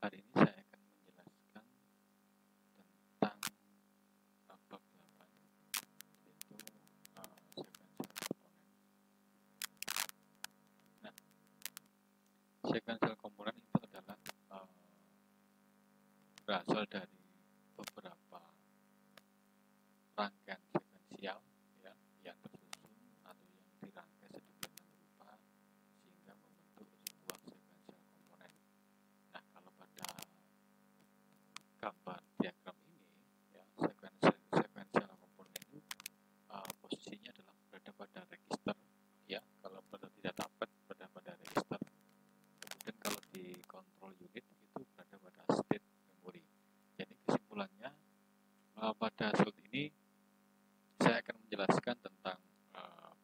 Hari ini saya akan menjelaskan tentang bab 8, yaitu sequential component. Nah, sequential component itu adalah berasal dari beberapa rangkaian sekuensial ya, yang tersusun atau yang dirangkai sedemikian rupa sehingga membentuk sebuah sequential component. Nah, kalau pada gambar diagram ini ya, sequential component itu posisinya adalah berada pada register ya, kalau pada tidak dapat berada pada register. Kemudian kalau di control unit itu berada pada state memory. Jadi kesimpulannya pada slide ini saya akan menjelaskan tentang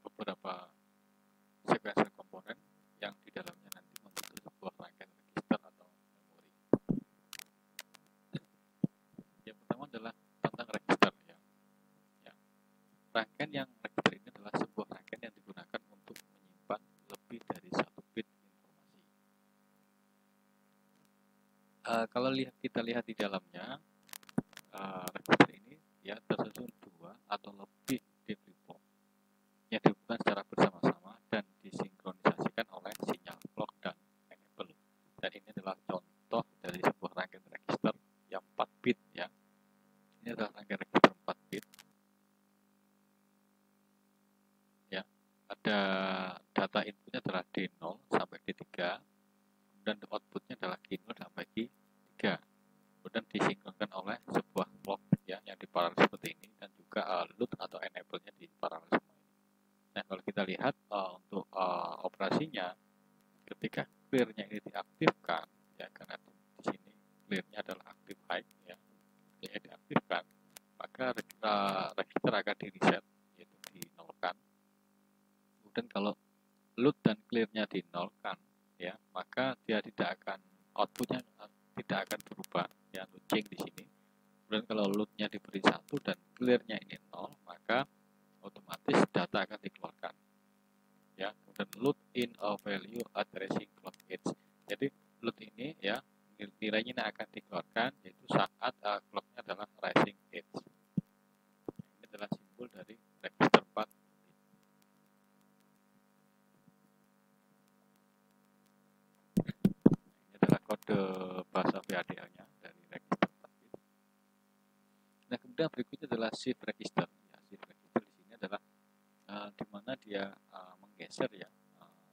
beberapa sequential component yang di dalamnya nanti membentuk sebuah rangkaian register atau memori. Yang pertama adalah tentang register ya. Rangkaian yang register ini adalah sebuah rangkaian yang digunakan untuk menyimpan lebih dari 1 bit informasi. Kalau kita lihat di dalamnya, register ini ya tersusun 2 atau lebih debug block yang dihubungkan secara bersama-sama dan disinkronisasikan oleh sinyal clock dan enable. Dan ini adalah contoh dari sebuah rangkaian register yang 4 bit ya. Ini adalah rangkaian register 4 bit. Ya, ada data inputnya adalah D0 sampai D3, kemudian outputnya adalah G0 sampai G3. Kemudian disinkronkan oleh sebuah clock ya yang diparalel seperti ini, dan juga load atau enable-nya di paralel semua ini. Nah, kalau kita lihat untuk operasinya, ketika clear-nya ini diaktifkan ya, karena di sini clear-nya adalah active high ya, clear-nya diaktifkan, maka register akan di reset, yaitu dinolkan. Kemudian kalau load dan clear-nya dinolkan ya, maka dia tidak akan, outputnya tidak akan berubah ya, change di sini. Kemudian kalau load-nya diberi 1 dan clear-nya ini 0, maka otomatis data akan dikeluarkan ya. Kemudian load in a value at rising clock edge. Jadi load ini ya, nilainya akan dikeluarkan yaitu saat clock-nya adalah rising edge. Ini adalah simbol dari register 4. Ini adalah kode bahasa VHDL-nya dari register 4 bit. Nah, kemudian berikutnya adalah shift register. Ya, shift register di sini adalah di mana dia menggeser ya, namanya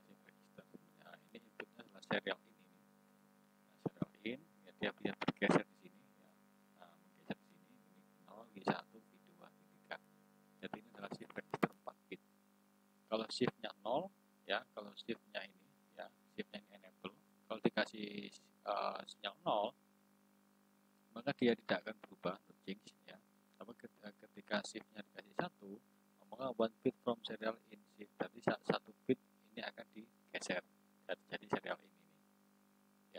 shift register. Nah, ini inputnya adalah serial in ini. Nah, serial in ya, dia bergeser di sini ya. Menggeser di sini, ini 0, G1, G2, G3. Jadi ini adalah shift register 4 bit. Kalau shiftnya 0 ya, kalau shiftnya ini ya, shiftnya ini enable. Kalau dikasih sinyal 0, maka dia tidak akan berubah atau change ya. Tapi ketika shiftnya dikasih 1, maka 1 bit from serial in shift, jadi 1 bit ini akan digeser jadi serial in ini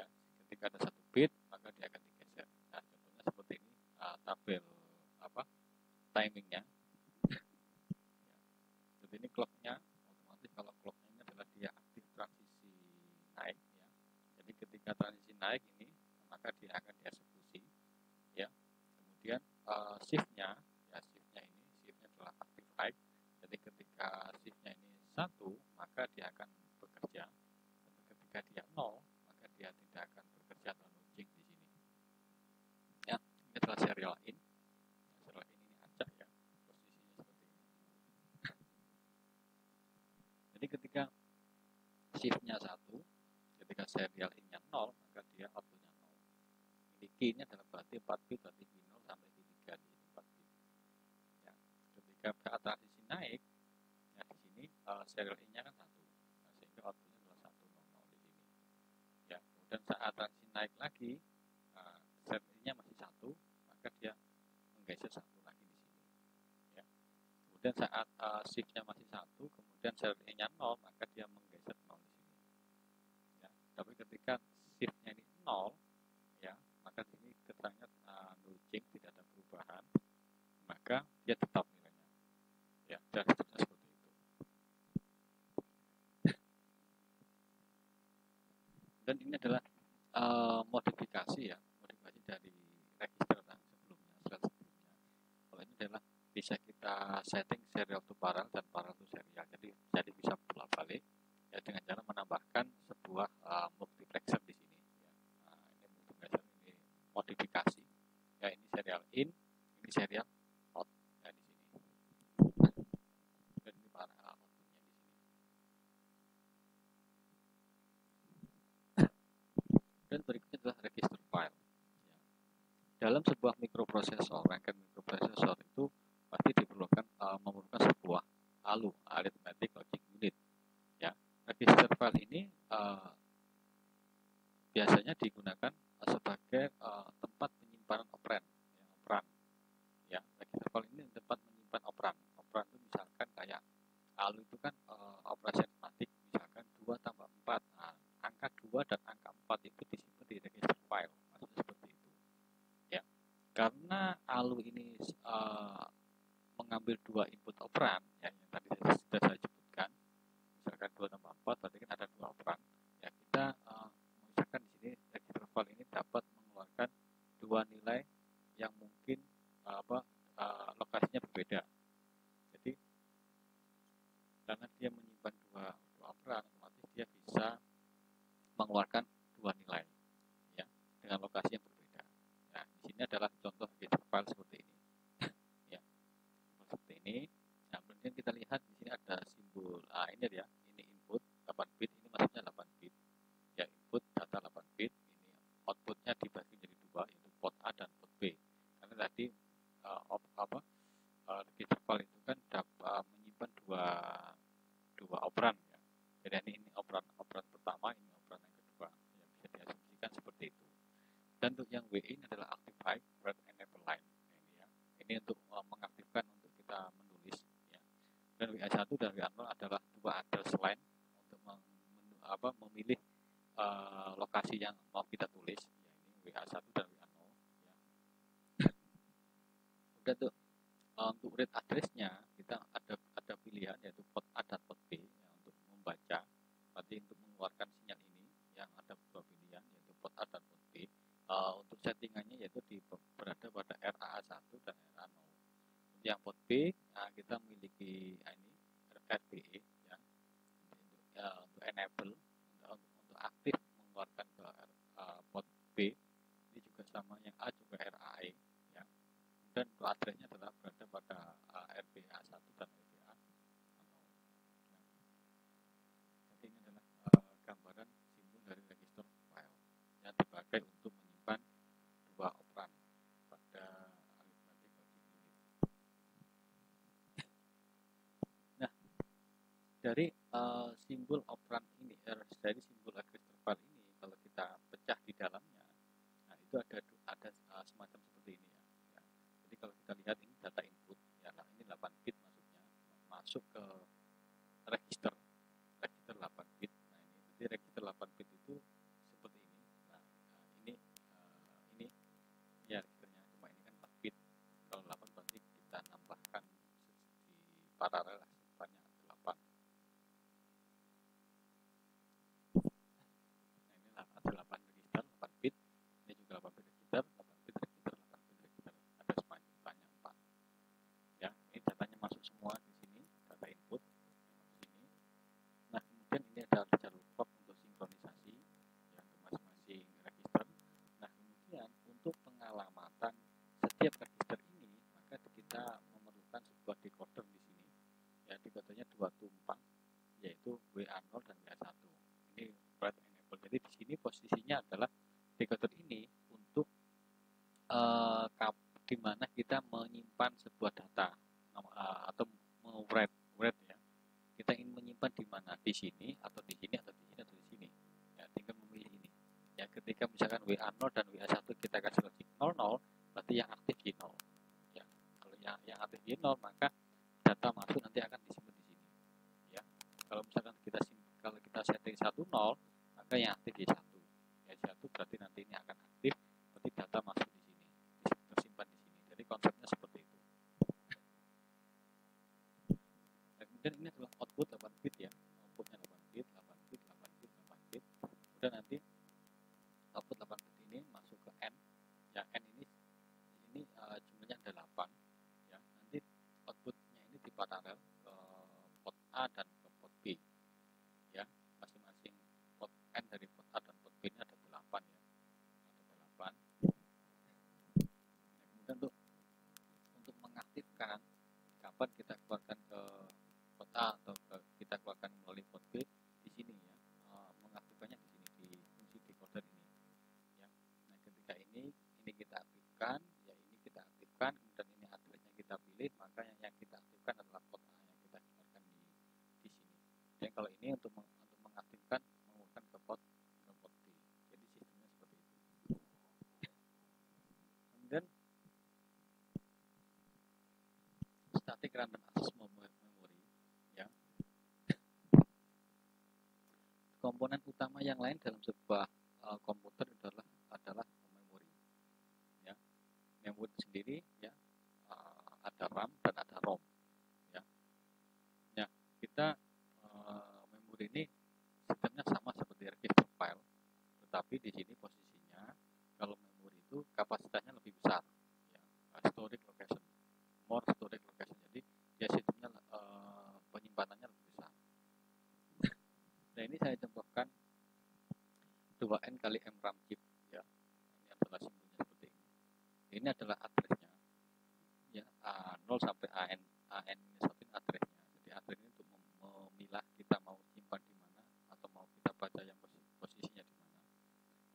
ya. Ketika ada 1 bit maka dia akan digeser. Nah, contohnya seperti ini, tabel timingnya ya. Jadi ini clocknya, otomatis kalau clocknya ini adalah dia aktif transisi naik ya. Jadi ketika transisi naik ini, maka dia akan dieksekusi ya. Kemudian shiftnya ya, shiftnya adalah active high. Jadi ketika shiftnya ini 1, maka dia akan bekerja. Dan ketika dia 0, maka dia tidak akan bekerja atau launching di sini. Ya, ini adalah serial in. Serial in ini acak ya, posisinya seperti ini. Jadi ketika shiftnya 1, ketika serial in-nya 0, maka dia outputnya 0. Ini key-nya adalah berarti 4 bit, berarti G0 sampai G3 di sini 4 bit. Ya. Ketika saat transisi naik, ya di sini serial in-nya kan 1. Nah, sehingga outputnya adalah 100 di sini. Ya. Kemudian saat transisi naik lagi, serial in-nya masih 1, maka dia menggeser 1 lagi di sini. Ya. Kemudian saat shift-nya masih 1, kemudian serial in-nya 0, maka dia menggeser 0 di sini. Ya. Tapi ketika shift-nya ini 0, ya, maka ini keterangan null change, tidak ada perubahan, maka dia tetap nilainya ya, dan seterusnya seperti itu. Dan ini adalah modifikasi bisa kita setting serial to parallel dan parallel to serial. Jadi bisa bolak-balik ya dengan cara menambahkan sebuah multiplexer di sini. Ya. Nah, ini multiplexer, ini modifikasi. Ya, ini serial in, ini serial out ya di sini. Dan ini para outputnya di sini. Dan berikutnya adalah register file. Ya. Dalam sebuah mikroprosesor, rangkaian mikroprosesor itu pasti diperlukan memerlukan sebuah ALU, Arithmetic Logic Unit. Ya, register file ini biasanya digunakan sebagai tempat penyimpanan operan. Ya, register file ini tempat menyimpan operan. Operan itu misalkan kayak ALU itu kan operasi aritmatik, misalkan 2 tambah 4. Nah, angka 2 dan angka 4 itu disimpan di register file. Maksudnya seperti itu. Ya. Karena ALU ini mengambil 2 input operan, ya, yang tadi sudah saya sebutkan, misalkan 2 tambah 4, berarti kan ada 2 operan. Ya, kita misalkan di sini register file ini dapat mengeluarkan 2 nilai yang mungkin lokasinya berbeda. Jadi karena dia menyimpan 2 operan, otomatis dia bisa mengeluarkan 2 nilai, ya, dengan lokasi yang berbeda. Nah, di sini adalah contoh register file seperti ini. Ya, seperti ini. Nah, kemudian kita lihat di sini ada simbol. Ini dia, ini input 8 bit, ini maksudnya 8 bit. Ya, input data 8 bit, ini outputnya dibagi menjadi 2, yaitu port A dan port B. Karena tadi register file itu kan dapat menyimpan dua operan, ya. Jadi ini operan pertama, ini operan yang kedua. Ya, bisa diasumsikan seperti itu. Dan untuk yang W ini adalah activate read enable line. Ini ya. Ini untuk mengaktifkan untuk kita menulis, ya. Dan WA1 dan WA0 adalah 2 address line untuk memilih lokasi yang mau kita tulis. Ya, ini WA1 dan WA0, ya. Kemudian untuk read address-nya kita ada pilihan yaitu port A dan port B, ya, untuk membaca. Berarti untuk mengeluarkan sinyal ini yang ada 2 pilihan yaitu port A dan port B. Untuk settingannya yaitu berada pada RAA1 dan RA0. Untuk yang port B kita memiliki ini RBE, ya, untuk enable untuk aktif mengeluarkan ke port B. Ini juga sama, yang A juga RAE, ya. Dan untuk address-nya adalah berada pada RBA1 dan RBA0. Nah, jadi ini adalah gambaran simbol dari register file yang dipakai untuk menyimpan 2 operan pada arithmetic logic unit. Nah, dari simbol operan ini, dari simbol register file ini, kalau kita pecah di dalamnya, nah itu ada semacam seperti ini, ya. Jadi kalau kita lihat ini data input, ya, nah ini 8 bit maksudnya masuk ke register 8 bit. Nah, ini jadi register 8 bit itu seperti ini. Nah, ini ya registernya, cuma ini kan 4 bit. Kalau 8 berarti kita nambahkan di paralel sebanyak 8. Nah, ini ada 8 register 8 bit. Ini juga 8 bit register, 8 bit register, 8 bit register. Ada sebanyak 4. Ya, ini datanya masuk semua di sini, data input di sini. Nah, kemudian ini ada jalur clock untuk sinkronisasi, ya, untuk masing-masing register. Nah, kemudian untuk pengalamatan setiap register ini, maka kita memerlukan sebuah decoder di sini. Ya, decodernya 2 tumpang, yaitu WA0 dan WA1. Ini read enable. Jadi di sini posisinya adalah decoder ini untuk di mana kita menyimpan sebuah data atau read, ya. Kita ingin menyimpan di mana, di sini atau di sini atau di sini atau di sini, ya, tinggal memilih ini. Ya, ketika misalkan WA0 dan WA1 kita kasih logik 00, berarti yang aktif di 0, ya. Kalau yang aktif di 0, maka data masuk nanti akan disimpan di sini, ya. Kalau misalkan kalau kita setting 10, maka yang aktif di 1, ya, 1 berarti nanti ini akan aktif, berarti data masuk di sini, tersimpan di sini. Jadi konsepnya seperti itu. Dan ini adalah output 8 bit, ya. Outputnya 8 bit, 8 bit, 8 bit, 8 bit. Kemudian nanti output 8 bit ini masuk ke N. Ya, N ini jumlahnya ada 8. Ya, nanti A dan ke port B. Ya, masing-masing port N dari port A dan port B ini ada 8 ya. Ada 8. Kemudian untuk mengaktifkan kapan kita keluarkan ke port A atau kita keluarkan melalui port B di sini ya. Mengaktifkannya di sini di fungsi decoder ini ya. Nah, ketika ini kita aktifkan, ya ini kita aktifkan, kemudian ini addressnya kita pilih, maka yang kita aktifkan adalah port A yang kita keluarkan di sini. Dan kalau ini untuk mengaktifkan menggunakan ke port B. Jadi sistemnya seperti itu. Kemudian static random access memory ya. Komponen utama yang lain dalam sebuah komputer adalah memori ya. Memori sendiri ya, ada RAM dan ada ROM ya. Nah, kita memori ini sistemnya sama seperti register file, tetapi di sini posisinya kalau memori itu kapasitasnya lebih besar ya. Storage location, more storage location, jadi dia sistemnya penyimpanannya lebih besar. Nah, ini saya contohkan 2N kali M RAM chip ya. Ini adalah simbolnya seperti ini. Ini adalah addressnya ya, 0 sampai AN ini satu addressnya. Jadi address ini untuk memilah kita mau simpan di mana atau mau kita baca yang posisinya di mana.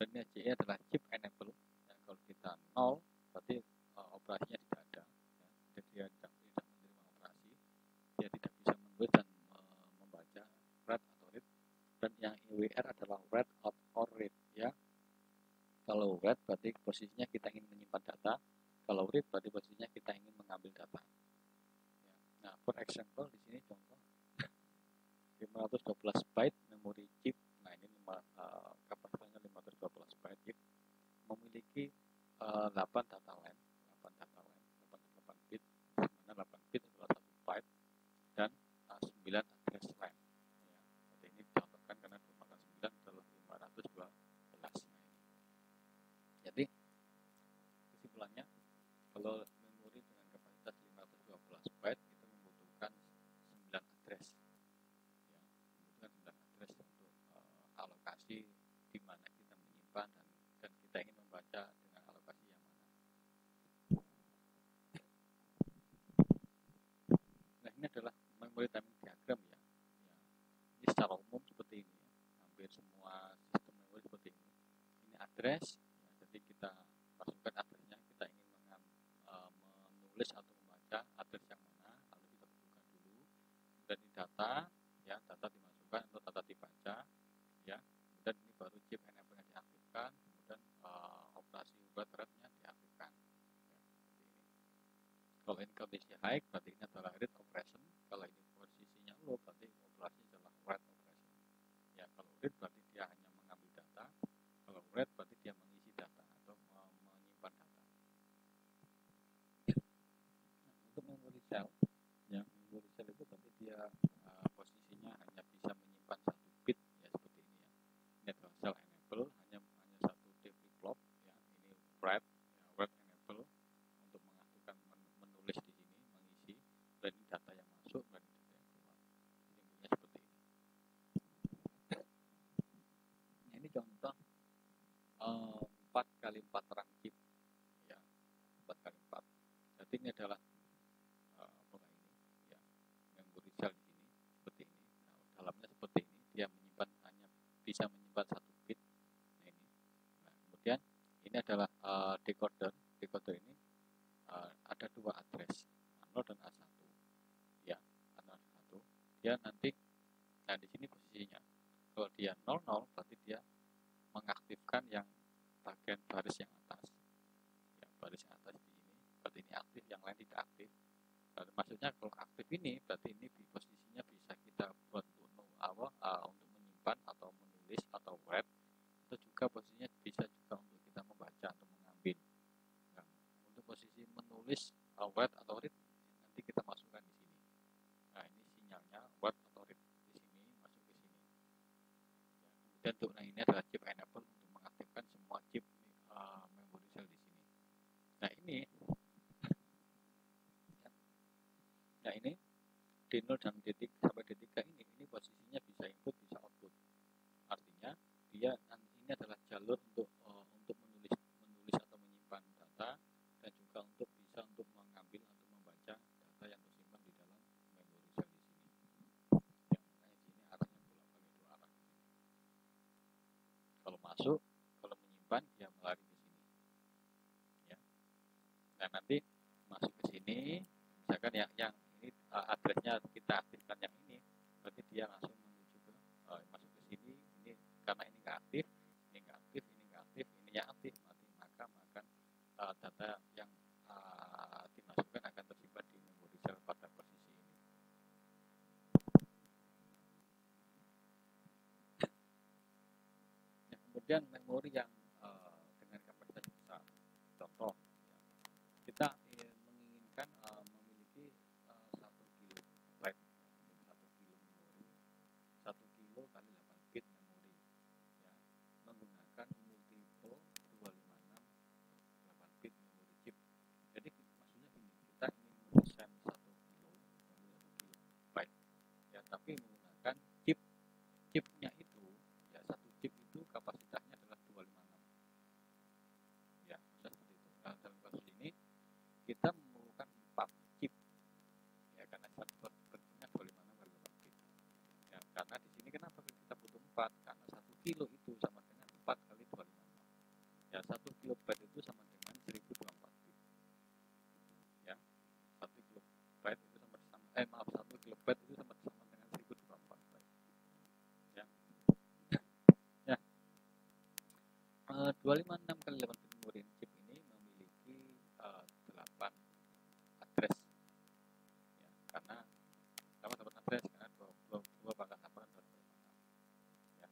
Dan ini CE adalah chip enable. Dan kalau kita 0 berarti operasinya tidak ada ya. Jadi dia tidak menerima operasi, dia tidak bisa menulis dan membaca write atau read. Dan yang WR adalah write or read ya. Kalau write berarti posisinya kita ingin menyimpan data, kalau read berarti posisinya kita ingin mengambil data ya. Nah, for example di sini contoh 512 byte memori chip. Nah, ini kapasitasnya 512 byte chip, memiliki 8 data line, 8 bit, di mana 8 bit adalah 1 byte dan 9 address line ya. Jadi ini dicontohkan karena 2 adalah 512. Nah, ini. Jadi kesimpulannya, kalau memori dengan kapasitas 512 byte itu membutuhkan 9 address ya, membutuhkan 9 address untuk alokasi di mana kita menyimpan dan kita ingin membaca dengan alokasi yang mana. Nah, ini adalah memory timing diagram ya. Ini secara umum seperti ini ya. Hampir semua sistem memori seperti ini. Ini address ya, jadi kita masukkan addressnya, kita ingin menulis atau membaca address yang mana, lalu kita butuhkan dulu. Kemudian ini data ya, data dimasukkan atau data dibaca ya. Kemudian ini baru chip enable-nya diaktifkan, kemudian operasi write read-nya diaktifkan ya, seperti ini. Kalau ini kondisi high berarti ini adalah read operation, kalau ini posisinya low berarti operasi adalah write operation ya. Kalau read berarti dia hanya mengambil data, kalau write berarti dia mengisi data atau menyimpan data. Untuk memory cell ya, memory cell itu berarti dia posisinya hanya bisa menyimpan 1 bit ya, seperti ini ya. Ini adalah cell enable, hanya 1 D flip flop ya. Ini write ya, write enable untuk mengaktifkan menulis di sini, mengisi, dan ini data yang masuk dan data yang keluar. Simbolnya seperti ini. Nah, ini contoh 4 kali 4 RAM chip ya, 4 kali 4. Jadi ini adalah apakah ini ya, memori cell di sini seperti ini. Nah, dalamnya seperti ini, dia menyimpan hanya bisa menyimpan 1 bit. Nah, ini. Nah, kemudian ini adalah decoder. Decoder ini ada 2 address, A0 dan A1 ya. A0 dan A1 dia nanti, nah di sini posisinya kalau dia 00 berarti dia mengaktifkan yang bagian baris yang atas ya, baris yang atas di ini berarti ini aktif, yang lain tidak aktif. Dan maksudnya kalau aktif ini berarti ini di posisinya bisa kita buat untuk menyimpan atau menulis atau write, itu juga posisinya bisa juga untuk kita membaca atau mengambil. Nah, untuk posisi menulis write atau read nanti kita masukkan di sini. Nah, ini sinyalnya write atau read di sini, masuk ke sini ya. Kemudian untuk ini adalah chip enable untuk mengaktifkan semua chip memory cell di sini. Nah, ini D0 dan D3 sampai D3 ini posisinya bisa input bisa output. Artinya dia ini adalah jalur untuk menulis atau menyimpan data, dan juga untuk bisa untuk mengambil atau membaca data yang tersimpan di dalam memori sel di sini. Ya, makanya di sini arahnya bolak-balik dua arah di sini. Kalau masuk, kalau menyimpan dia melari ke sini. Ya. Nah, nanti masuk ke sini, misalkan yang ini addressnya kita aktifkan yang ini, berarti dia langsung menuju ke masuk ke sini. Ini karena ini nggak aktif, ini nggak aktif, ini nggak aktif, ini yang aktif, maka data yang dimasukkan akan tersimpan di memori sel pada posisi ini. Nah, kemudian memori yang dengan kapasitas besar, contoh ya, kita menginginkan memiliki 1 kilobyte, 1 kilo memori, 1 kilo kali 8 bit memori, ya, menggunakan multiple 256 8 bit memori chip. Jadi maksudnya gini, kita ingin mendesain 1 kilo, 1 kilobyte, ya, tapi menggunakan chipnya itu, ya, satu chip itu kapasitasnya adalah 256, ya, seperti itu. Nah, dalam kasus ini kita memerlukan 4 chip, ya, karena bentuknya 256 kali 8 bit. Ya, karena di sini kenapa kita butuh 4? Karena 1 kilo itu sama dengan 4 kali 256. Ya, 1 kilobyte itu sama dengan 1024 bit. Ya, 1 kilobyte itu sama 1 kilobyte itu sama dengan 1024 byte. Ya. Ya. 256 kali 8 bit memori chip ini memiliki 8 address. Ya, karena kenapa 8 address? Karena 2 pangkat 8 dan 256. Ya.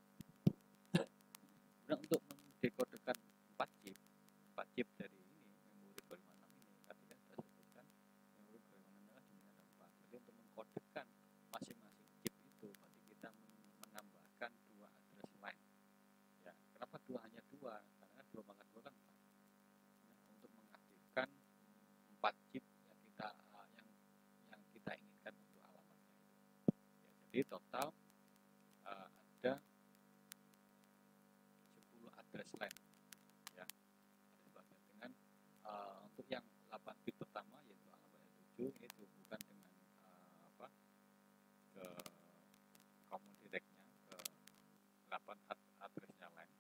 Nah, untuk mendekodekan 4 chip dari ini memori 256 ini, tadi kan sudah sebutkan memori 256 adalah jumlahnya ada 4. Jadi untuk mengkodekan masing-masing chip itu, berarti kita menambahkan 2 address line. Ya, kenapa hanya 2? Karena 2 pangkat 2 kan 4. Nah, untuk mengaktifkan 4 chip yang kita inginkan untuk alamatnya itu. Ya, jadi total ada 10 address line. Ya, dengan untuk yang 8 bit pertama yaitu alamatnya 7, itu bukan dengan ke common directnya, ke 8 addressnya lain.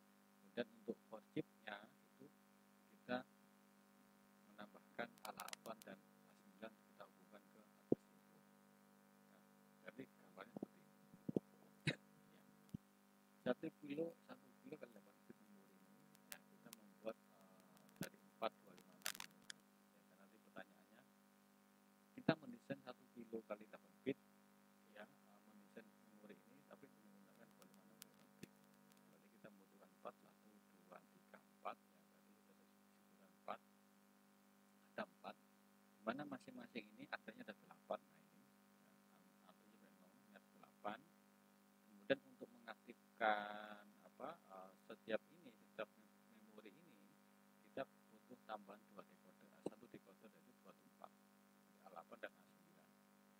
Kemudian untuk for chipnya itu kita menambahkan A8 dan A9, kita hubungkan ke address info. Nah, jadi gambarnya seperti ini. Ya. 1 kilo kali 8 bit memori ini, ya, kita membuat dari 4256 ini. Ya, dan nanti pertanyaannya, kita mendesain 1 kilo kali 8 bit, ya, mendesain memori ini tapi menggunakan 256 kali 8 bit. Berarti kita membutuhkan 4, 1, 2, 3, 4, ya, berarti kita sebutkan 4. Ada 4, dimana masing-masing ini adanya ada 8. Nah, ini ya, artinya memang ini ada 8. Kemudian untuk mengaktifkan setiap memori ini, kita butuh tambahan 2 decoder, 1 decoder yaitu 2 to 4, A8 dan A9.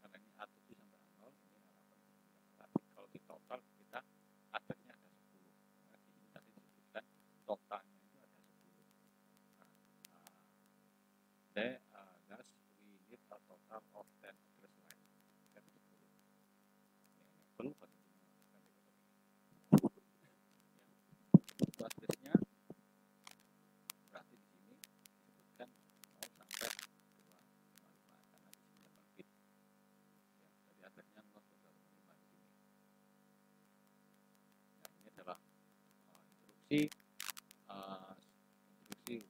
Karena ini A7 sampai A0, ini A8 dan A9. Tadi kalau di total kita addressnya ada 10. Nah, di sini tadi disebutkan totalnya itu ada 10. Nah, thus we need a total of 10 address line. Kan 10. Ini perlu buat untuk mengaktifkan decoder ini. Ya. Addressnya berarti di sini disebutkan 0 sampai 255, karena di sini 8 bit. Ya, jadi addressnya 0 sampai 255 di sini. Nah, ini adalah instruksi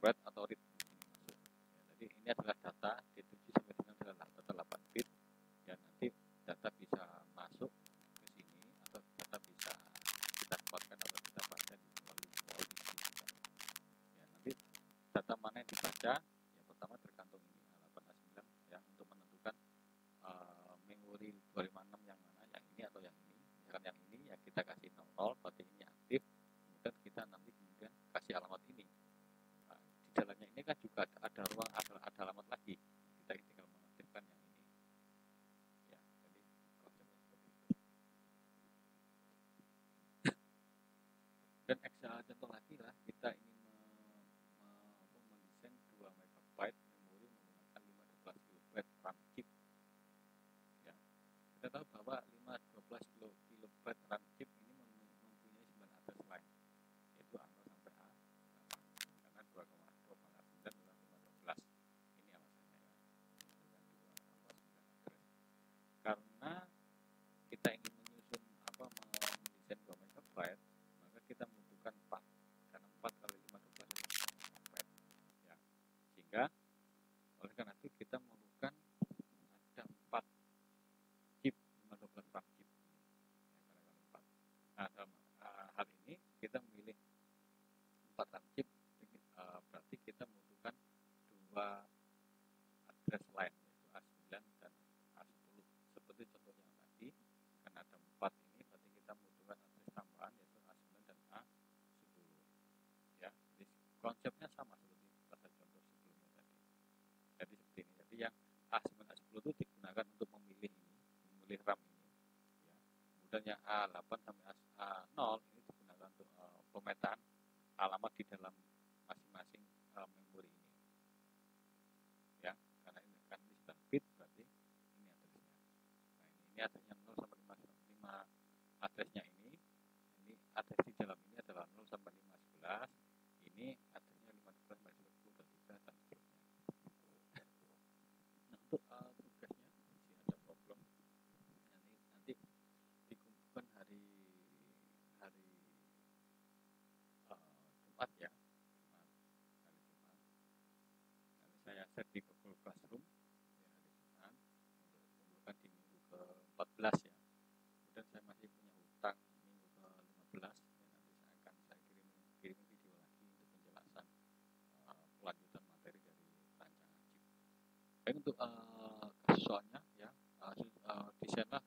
write atau read di sini masuk. Ya, jadi ini adalah data D7 sampai dengan adalah data 8 bit, dan nanti data bisa masuk ke sini atau data bisa kita kepotkan atau kita baca melalui di sini juga. Ya, nanti data mana yang dibaca, ya pertama tergantung ini A8 A9, ya, untuk menentukan memori 256 yang mana, yang ini atau yang ini. Misalkan yang ini ya kita kasih 00, berarti ini aktif. Kemudian kita nanti kasih alamat ini. Nah, di dalamnya ini kan juga ada ruang, ada alamat lagi. Kita tinggal mengaktifkan yang ini. Ya, jadi adalah kita ingin mendesain 2 MB memori menggunakan 512 KB RAM chip. Ya, kita tahu bahwa 512 KB RAM chip ini mempunyai 9 address line, yaitu A0 sampai A8, karena 2,9 adalah 512. Ini alasannya ya, dengan 9 address. Karena kita ingin menyusun mendesain 2 MB, maka kita membutuhkan 4, karena 4 kali 512 adalah 4 MB ya. Sehingga oleh karena itu kita memerlukan ada 4 chip 512 RAM chip ya, karena kali 4. Nah, dalam hal ini kita memilih 4 RAM chip, berarti kita membutuhkan 2 address line, yaitu A9 dan A10. Seperti contoh yang tadi, karena ada 4 ini, berarti kita membutuhkan address tambahan, yaitu A9 dan A10 ya. Jadi konsepnya sama seperti pada contoh sebelumnya tadi. Jadi seperti ini. Jadi yang A9 A10 itu digunakan untuk memilih RAM ini ya. Kemudian yang A8 sampai A0 ini digunakan untuk pemetaan alamat di dalam masing-masing memori ini ya, karena ini kan 9 bit, berarti ini addressnya. Nah, ini addressnya 0 sampai 5 addressnya ini address di dalam ini adalah 0 sampai 511, ini addressnya 15 sampai 10, 23 dan seterusnya. Nah, untuk tugasnya masih ada problem. Nanti dikumpulkan hari Jumat ya, hari Jumat. Nanti saya share di Google Classroom ya, hari Jumat untuk dikumpulkan di minggu ke-14 ya. Kemudian saya masih punya utang minggu ke-15 ya, nanti saya kirim video lagi untuk penjelasan pelanjutan materi dari rancangan chip. Baik, untuk kasus soalnya ya, desainlah